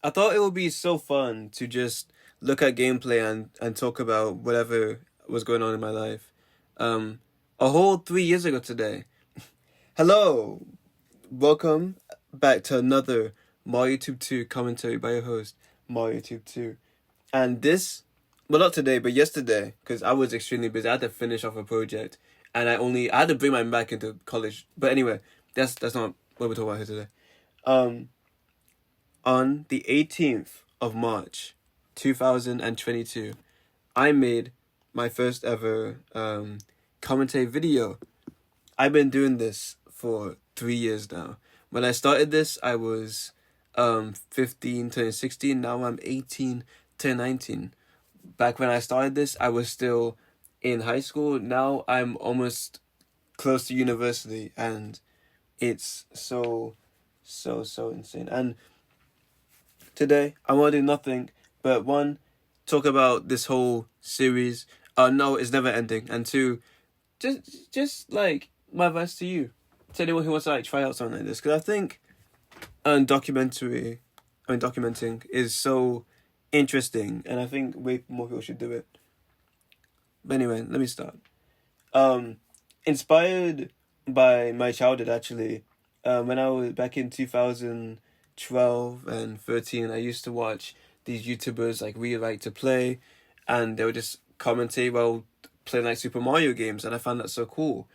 I thought it would be so fun to just look at gameplay and talk about whatever was going on in my life. Um, a whole 3 years ago today. Hello, welcome back to another Mario Tube 2 commentary by your host, Mario Tube 2. And well, not today, but yesterday, because I was extremely busy. I had to finish off a project, and I had to bring my back into college. But anyway, that's not what we're talking about here today. Um, on the 18th of March, 2022, I made my first ever commentary video. I've been doing this for 3 years now. When I started this, I was 15 turning 16. Now I'm 18 turning 19. Back when I started this, I was still in high school. Now I'm almost close to university, and it's so insane. And today, I want to do nothing but one, talk about this whole series. No, it's never ending. And two, just like my advice to you, to anyone who wants to like try out something like this, because I think documenting is so interesting, and I think way more people should do it. But anyway, let me start. Um, Inspired by my childhood, actually. When I was back in 2012 and 13, I used to watch these YouTubers like really like to play, and they would just commentate while playing like Super Mario games, and I found that so cool.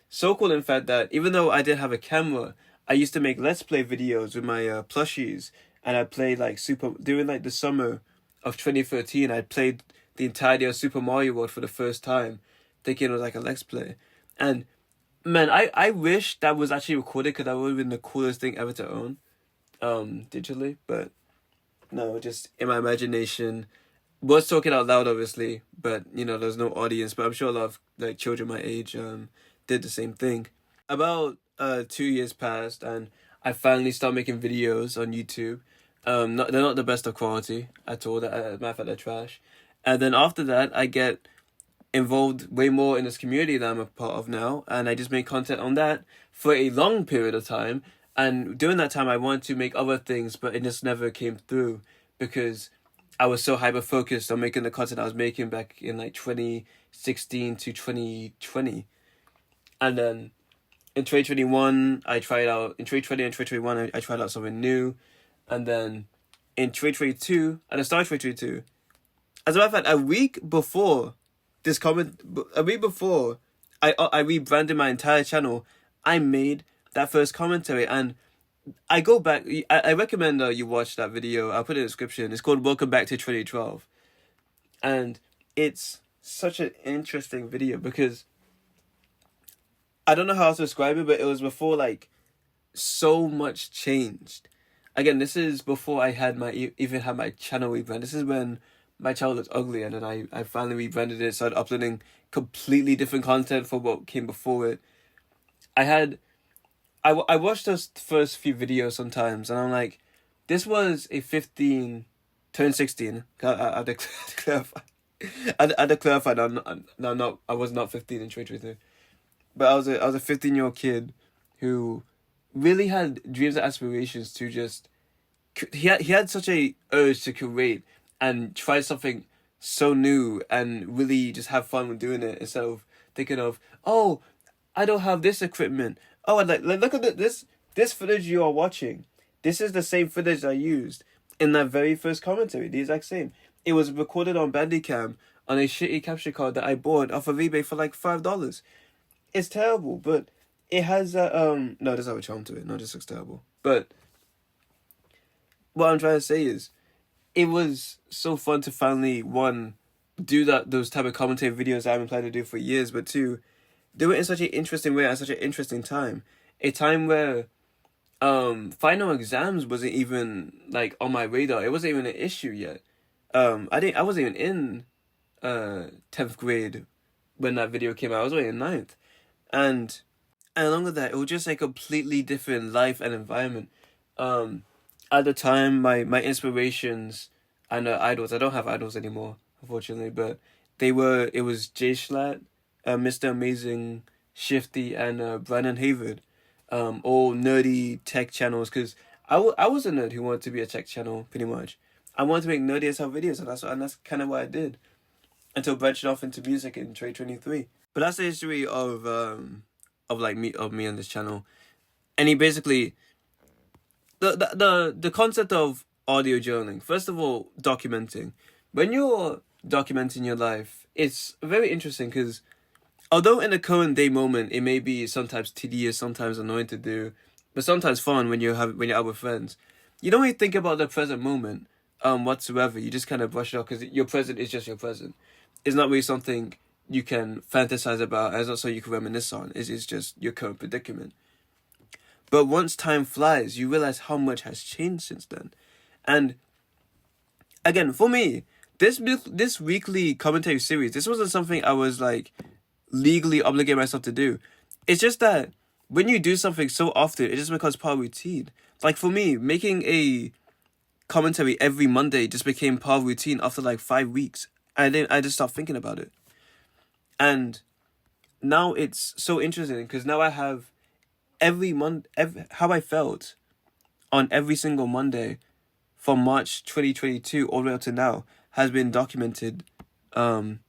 So cool, in fact, that even though I didn't have a camera, I used to make Let's Play videos with my plushies, and I played like during like the summer of 2013. I played the entirety of Super Mario World for the first time, thinking it was like a Let's Play. And man, I wish that was actually recorded, because that would have been the coolest thing ever to own, digitally. But no, just in my imagination. Was talking out loud, obviously, but there's no audience. But I'm sure a lot of like children my age did the same thing. About 2 years passed, and I finally started making videos on YouTube. They're not the best of quality at all. Matter of fact, they're trash. And then after that, I get involved way more in this community that I'm a part of now, and I just made content on that for a long period of time. And during that time, I wanted to make other things, but it just never came through, because I was so hyper focused on making the content I was making back in like 2016 to 2020. And then in 2021, I tried out, in 2020 and 2021, I tried out something new. And then in 2022, at the start of 2022, as a matter of fact, a week before I rebranded my entire channel, I made that first commentary. And I go back, I recommend you watch that video. I'll put it in the description. It's called Welcome Back to 2012. And it's such an interesting video, because I don't know how to describe it, but it was before like so much changed. Again, this is before I had even had my channel rebrand. This is when my channel looked ugly, and then I finally rebranded it, started uploading completely different content for what came before it. I watched those first few videos sometimes, and I'm like, this was a 15, turn 16. I had to clarify. I had to clarify that I was not 15 in 2023. But I was a 15-year-old kid who really had dreams and aspirations to just. He had such a urge to create and try something so new and really just have fun with doing it, instead of thinking of, oh, I don't have this equipment. Oh, I'd like look at this footage you are watching. This is the same footage I used in that very first commentary. The exact same. It was recorded on Bandicam on a shitty capture card that I bought off of eBay for like $5. It's terrible, but it has no, it doesn't have a charm to it. No, it just looks terrible. But what I'm trying to say is, it was so fun to finally, one, do those type of commentary videos I haven't planned to do for years, but two, do it in such an interesting way at such an interesting time. A time where final exams wasn't even like on my radar. It wasn't even an issue yet. I wasn't even in 10th grade when that video came out. I was only in ninth. And along with that, it was just a completely different life and environment. Um, at the time, my inspirations and idols. I don't have idols anymore, unfortunately, but it was Jay Schlatt, Mr. Amazing, Shifty, and Brandon Hayward. All nerdy tech channels, because I was a nerd who wanted to be a tech channel, pretty much. I wanted to make nerdy as hell videos, and that's kind of what I did until branching off into music in 2023. But that's the history of like me on this channel. And he basically the concept of audio journaling. First of all, documenting. When you're documenting your life, it's very interesting because although in the current day moment it may be sometimes tedious, sometimes annoying to do, but sometimes fun when you're out with friends, you don't really think about the present moment whatsoever. You just kind of brush it off because your present is just your present. It's not really something you can fantasize about. It's not something you can reminisce on. It's just your current predicament. But once time flies, you realize how much has changed since then. And again, for me, this weekly commentary series, this wasn't something I was like legally obligating myself to do. It's just that when you do something so often, it just becomes part of routine. Like for me, making a commentary every Monday just became part of routine after like 5 weeks. I just stopped thinking about it. And now it's so interesting because now I have how I felt on every single Monday from March 2022 all the way up to now has been documented in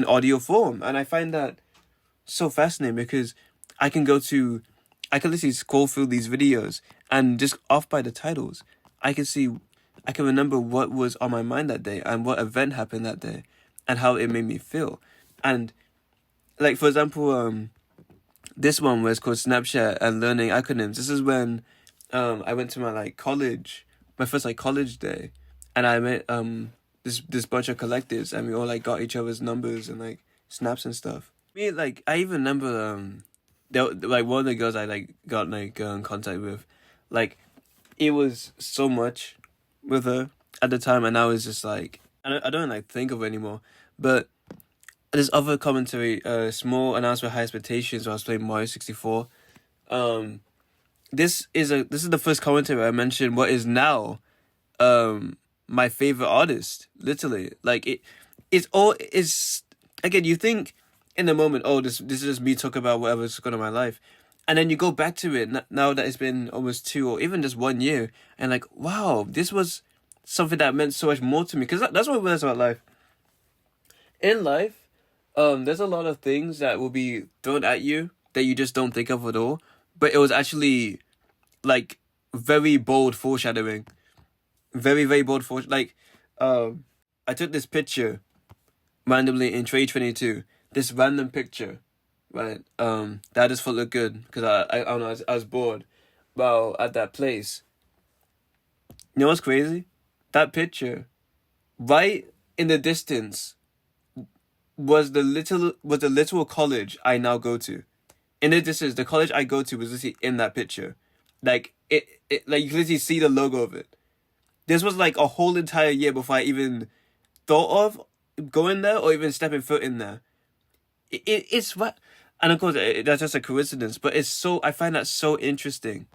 audio form. And I find that so fascinating because I can literally scroll through these videos and just off by the titles, I can remember what was on my mind that day and what event happened that day and how it made me feel. And like, for example, this one was called Snapchat and Learning Acronyms. This is when I went to my first college day, and I met this bunch of collectives, and we all like got each other's numbers and like snaps and stuff. I even remember one of the girls I got in contact with, like it was so much with her at the time, and I was just like I don't think of it anymore. But this other commentary, Small Announcement High Expectations, when I was playing Mario 64. This is the first commentary I mentioned what is now my favorite artist, literally. Like it's again, you think in the moment, oh, this is just me talking about whatever's going on in my life. And then you go back to it now that it's been almost 2 or even just 1 year, and like, wow, this was something that meant so much more to me. Because that's what I realized about life. In life, there's a lot of things that will be thrown at you that you just don't think of at all. But it was actually like very bold foreshadowing. Very, very bold foreshadowing. I took this picture randomly in 2022. This random picture, right? That I just thought looked good because I don't know, I was bored. Well, at that place. You know what's crazy? That picture, right in the distance, was the literal college I now go to. In the distance, the college I go to was literally in that picture. Like it like you can literally see the logo of it. This was like a whole entire year before I even thought of going there or even stepping foot in there. It's what, and of course that's just a coincidence, but I find that so interesting.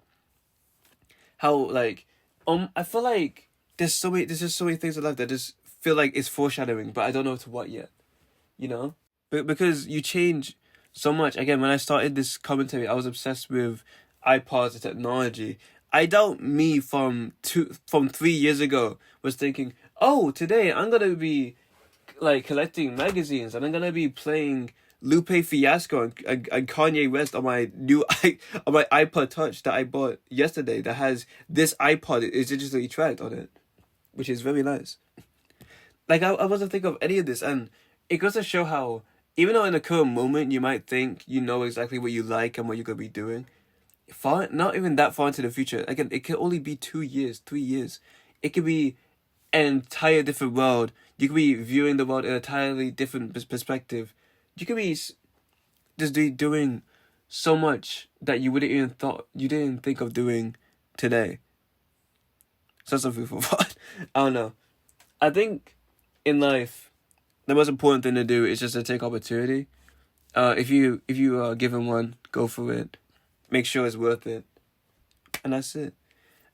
How I feel like there's just so many things in life that just feel like it's foreshadowing, but I don't know to what yet. You know, but because you change so much. Again, when I started this commentary, I was obsessed with iPods and technology. I doubt me from 3 years ago was thinking, oh, today I'm gonna be like collecting magazines and I'm gonna be playing Lupe Fiasco and Kanye West on my on my iPod Touch that I bought yesterday that has this iPod is digitally tracked on it, which is very nice. Like I wasn't thinking of any of this, and it goes to show how even though in the current moment you might think you know exactly what you like and what you're gonna be doing, not even that far into the future. Again, it could only be 2 years, 3 years. It could be an entire different world. You could be viewing the world in an entirely different perspective. You could be just doing so much that you didn't think of doing today. So that's something for fun. I don't know. I think in life, the most important thing to do is just to take opportunity. If you are given one, go for it. Make sure it's worth it. And that's it.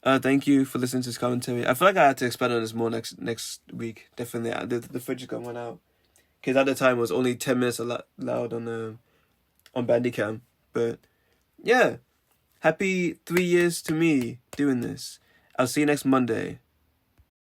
Thank you for listening to this commentary. I feel like I had to expand on this more next week. Definitely. The fridge is going to run out. Because at the time it was only 10 minutes allowed on Bandicam. But yeah. Happy 3 years to me doing this. I'll see you next Monday.